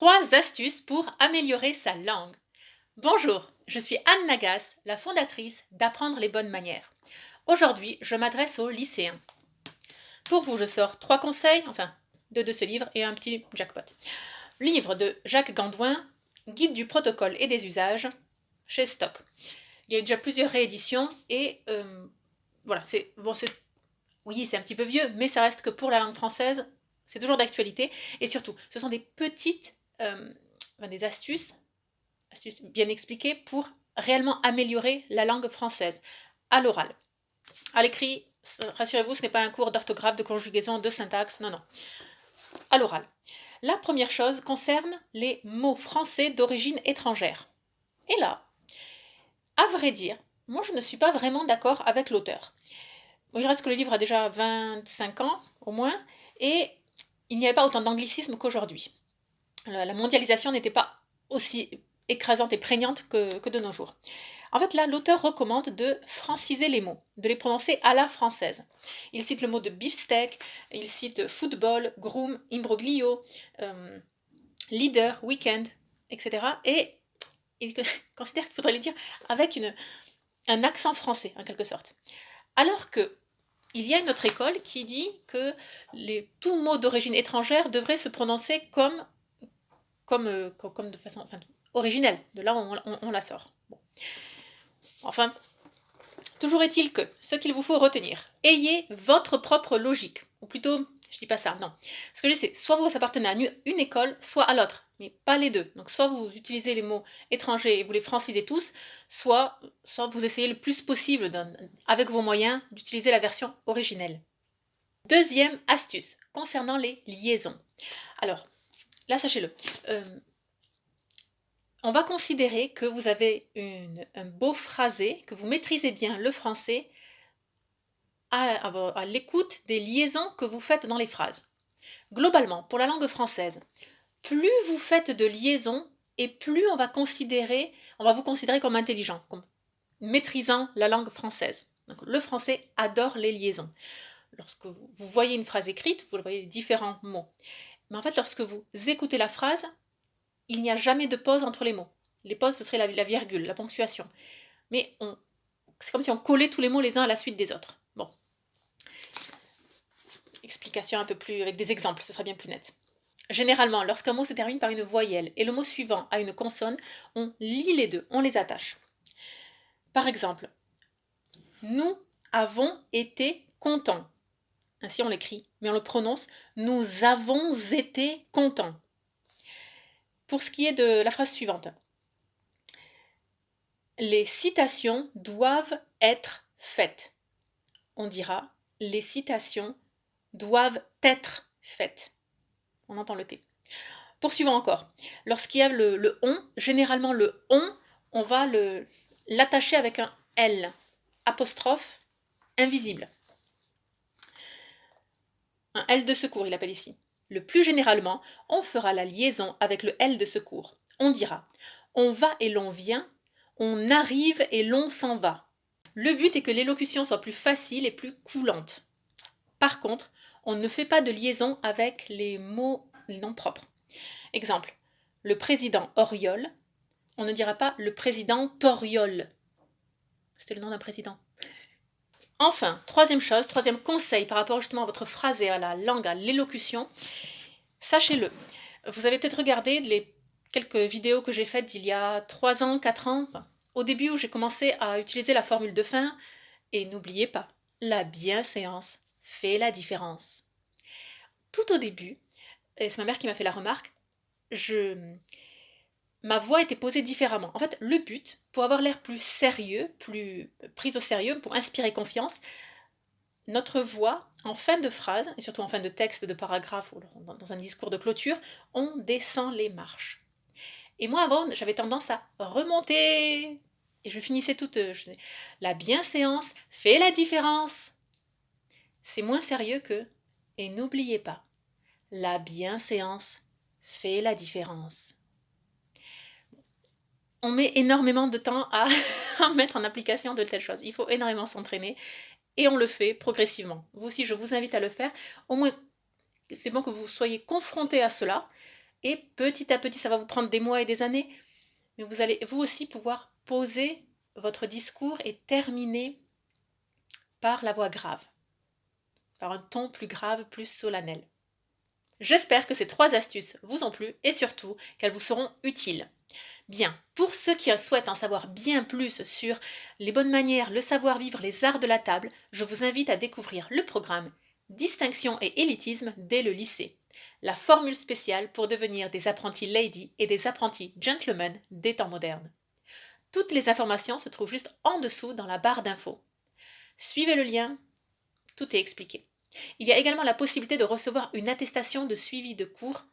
3 astuces pour améliorer sa langue. Bonjour, je suis Anne Nagas, la fondatrice d'Apprendre les bonnes manières. Aujourd'hui, je m'adresse aux lycéens. Pour vous, je sors 3 conseils, enfin, de ce livre et un petit jackpot. Livre de Jacques Gandouin, Guide du protocole et des usages, chez Stock. Il y a eu déjà plusieurs rééditions et voilà, oui, c'est un petit peu vieux, mais ça reste que pour la langue française, c'est toujours d'actualité. Et surtout, ce sont des petites, des astuces bien expliquées pour réellement améliorer la langue française à l'oral. À l'écrit, rassurez-vous, ce n'est pas un cours d'orthographe, de conjugaison, de syntaxe, non, non. À l'oral. La première chose concerne les mots français d'origine étrangère. Et là, à vrai dire, moi je ne suis pas vraiment d'accord avec l'auteur. Il reste que le livre a déjà 25 ans au moins, et il n'y avait pas autant d'anglicisme qu'aujourd'hui. La mondialisation n'était pas aussi écrasante et prégnante que de nos jours. En fait, là, l'auteur recommande de franciser les mots, de les prononcer à la française. Il cite le mot de beefsteak, il cite football, groom, imbroglio, leader, weekend, etc. Et il considère qu'il faudrait les dire avec un accent français, en quelque sorte. Alors que il y a une autre école qui dit que tout mot d'origine étrangère devrait se prononcer comme de façon originelle. De là, on la sort. Bon. Enfin, toujours est-il que ce qu'il vous faut retenir, ayez votre propre logique. Ou plutôt, je dis pas ça, non. Ce que je dis, c'est soit vous appartenez à une école, soit à l'autre, mais pas les deux. Donc soit vous utilisez les mots étrangers et vous les francisez tous, soit vous essayez le plus possible, avec vos moyens, d'utiliser la version originelle. Deuxième astuce, concernant les liaisons. Alors, là, sachez-le, on va considérer que vous avez un beau phrasé, que vous maîtrisez bien le français à l'écoute des liaisons que vous faites dans les phrases. Globalement, pour la langue française, plus vous faites de liaisons et plus on va vous considérer comme intelligent, comme maîtrisant la langue française. Donc, le français adore les liaisons. Lorsque vous voyez une phrase écrite, vous voyez différents mots. Mais en fait, lorsque vous écoutez la phrase, il n'y a jamais de pause entre les mots. Les pauses, ce serait la virgule, la ponctuation. Mais c'est comme si on collait tous les mots les uns à la suite des autres. Bon. Explication un peu plus avec des exemples, ce sera bien plus net. Généralement, lorsqu'un mot se termine par une voyelle et le mot suivant a une consonne, on lit les deux, on les attache. Par exemple, nous avons été contents. Ainsi on l'écrit, mais on le prononce nous avons été contents. Pour ce qui est de la phrase suivante, les citations doivent être faites. On dira les citations doivent être faites. On entend le T. Poursuivons encore. Lorsqu'il y a le on, généralement le on va l'attacher avec un L, apostrophe, invisible. Un L de secours, il appelle ici. Le plus généralement, on fera la liaison avec le L de secours. On dira on va et l'on vient, on arrive et l'on s'en va. Le but est que l'élocution soit plus facile et plus coulante. Par contre, on ne fait pas de liaison avec les noms propres. Exemple, le président Auriol, on ne dira pas le président Toriol. C'était le nom d'un président. Enfin, troisième conseil par rapport justement à votre phrasé, à la langue, à l'élocution, sachez-le. Vous avez peut-être regardé les quelques vidéos que j'ai faites d'il y a 3 ans, 4 ans, au début où j'ai commencé à utiliser la formule de fin, et n'oubliez pas, la bienséance fait la différence. Tout au début, et c'est ma mère qui m'a fait la remarque, ma voix était posée différemment. En fait, le but, pour avoir l'air plus sérieux, plus prise au sérieux, pour inspirer confiance, notre voix, en fin de phrase, et surtout en fin de texte, de paragraphe, ou dans un discours de clôture, on descend les marches. Et moi, avant, j'avais tendance à remonter. Et je finissais toute... la bienséance fait la différence. C'est moins sérieux que... Et n'oubliez pas, la bienséance fait la différence. On met énormément de temps à mettre en application de telles choses. Il faut énormément s'entraîner et on le fait progressivement. Vous aussi, je vous invite à le faire. Au moins, c'est bon que vous soyez confrontés à cela Et petit à petit, ça va vous prendre des mois et des années, mais vous allez vous aussi pouvoir poser votre discours et terminer par la voix grave, par un ton plus grave, plus solennel. J'espère que ces 3 astuces vous ont plu et surtout qu'elles vous seront utiles. Bien, pour ceux qui souhaitent en savoir bien plus sur les bonnes manières, le savoir-vivre, les arts de la table, je vous invite à découvrir le programme Distinction et élitisme dès le lycée, la formule spéciale pour devenir des apprentis lady et des apprentis gentlemen des temps modernes. Toutes les informations se trouvent juste en dessous dans la barre d'infos. Suivez le lien, tout est expliqué. Il y a également la possibilité de recevoir une attestation de suivi de cours.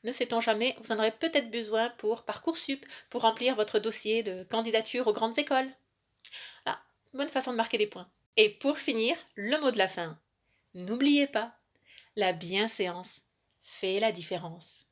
Ne sait-on jamais, vous en aurez peut-être besoin pour Parcoursup, pour remplir votre dossier de candidature aux grandes écoles. Ah, bonne façon de marquer des points. Et pour finir, le mot de la fin. N'oubliez pas, la bienséance fait la différence.